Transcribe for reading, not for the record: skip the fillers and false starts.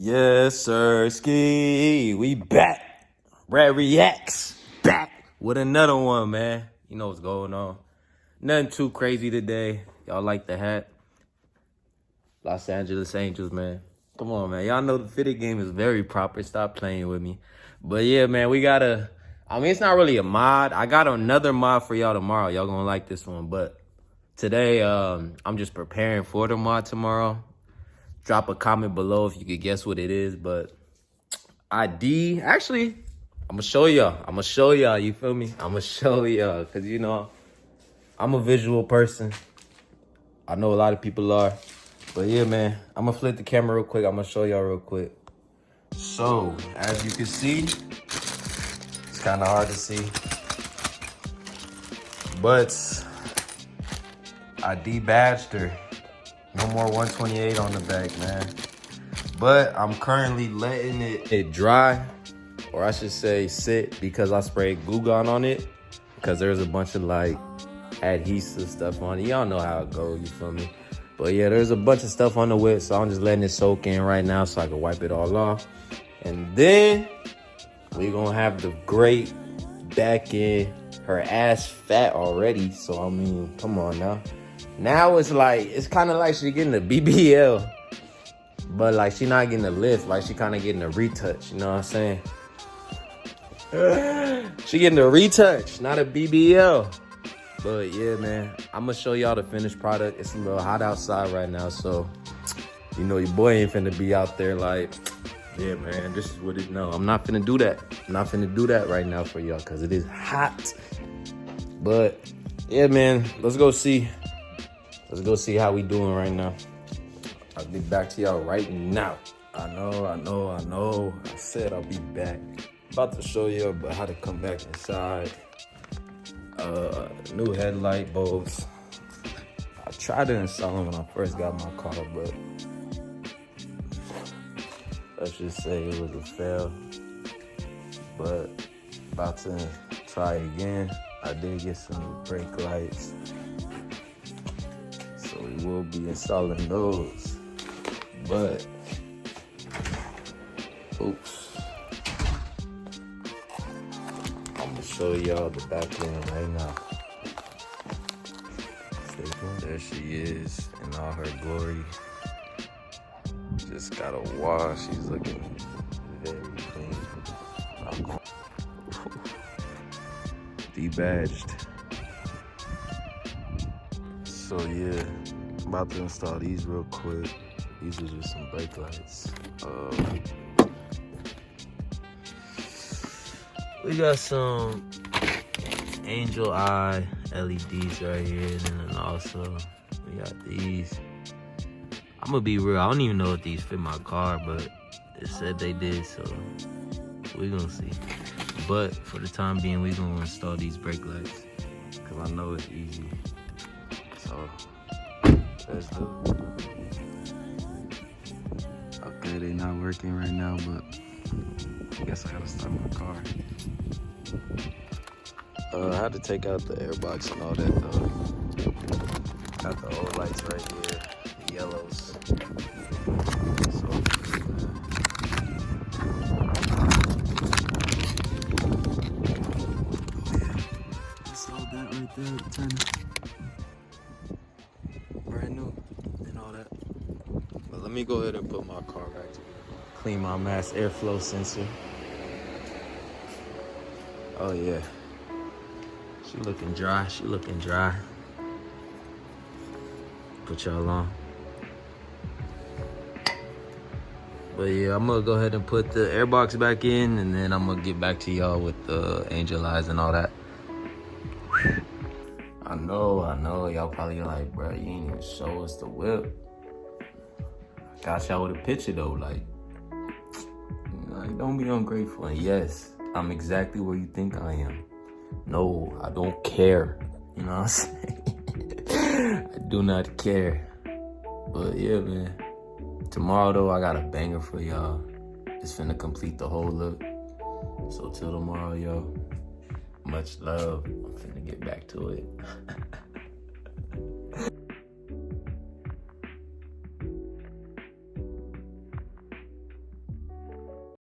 Yes, sir, ski. We back. Red Reacts back with another one, man. You know what's going on. Nothing too crazy today. Y'all like the hat? Los Angeles Angels, man. Come on, man. Y'all know the fitted game is very proper. Stop playing with me. But yeah, man, we got it's not really a mod. I got another mod for y'all tomorrow. Y'all gonna like this one. But today, I'm just preparing for the mod tomorrow. Drop a comment below if you could guess what it is. But actually, I'm gonna show y'all. You feel me? I'm gonna show y'all. Because, you know, I'm a visual person. I know a lot of people are. But yeah, man, I'm gonna flip the camera real quick. I'm gonna show y'all real quick. So, as you can see, it's kind of hard to see. But I debadged her. No more 128 on the back, man. But I'm currently letting it dry, or I should say sit, because I sprayed glue gun on it. Because there's a bunch of like adhesive stuff on it. Y'all know how it goes, you feel me? But yeah, there's a bunch of stuff on the whip, so I'm just letting it soak in right now so I can wipe it all off. And then we're gonna have the great back end. Her ass fat already, so I mean, come on now. Now it's kind of like she getting a BBL, but like she not getting a lift, like she kind of getting a retouch, you know what I'm saying? She getting a retouch, not a BBL. But yeah, man, I'm gonna show y'all the finished product. It's a little hot outside right now, so you know your boy ain't finna be out there like, yeah, man, this is what it know. I'm not finna do that. I'm not finna do that right now for y'all because it is hot. But yeah, man, let's go see how we doing right now. I'll get back to y'all right now. I know. I said I'll be back. About to show you about how to come back inside. New headlight bulbs. I tried to install them when I first got my car, but let's just say it was a fail. But about to try again. I did get some brake lights, so we will be installing those. But oops, I'm gonna show y'all the back end right now. Stay tuned. There she is in all her glory. Just got a wash. She's looking very clean. Debadged. So yeah, I'm about to install these real quick. These are just some brake lights. We got some angel eye LEDs right here, and then also we got these. I'm gonna be real, I don't even know if these fit my car, but it said they did, so we're gonna see. But for the time being, we're gonna install these brake lights because I know it's easy. So let's do it. Okay, they're not working right now, but I guess I gotta start my car. I had to take out the airbox and all that though. Got the old lights right here, the yellows. So installed that right there, turn brand new and all that. But let me go ahead and put my car back together. Clean my mass airflow sensor. Oh yeah. She looking dry. Put y'all on. But yeah, I'm gonna go ahead and put the airbox back in, and then I'm gonna get back to y'all with the angel eyes and all that. I know, y'all probably like, bro, you ain't even show us the whip. I got y'all with a picture though, like don't be ungrateful. And yes, I'm exactly where you think I am. No, I don't care. You know what I'm saying? I do not care. But yeah, man. Tomorrow though, I got a banger for y'all. It's finna complete the whole look. So till tomorrow, yo. Much love. I'm finna get back to it.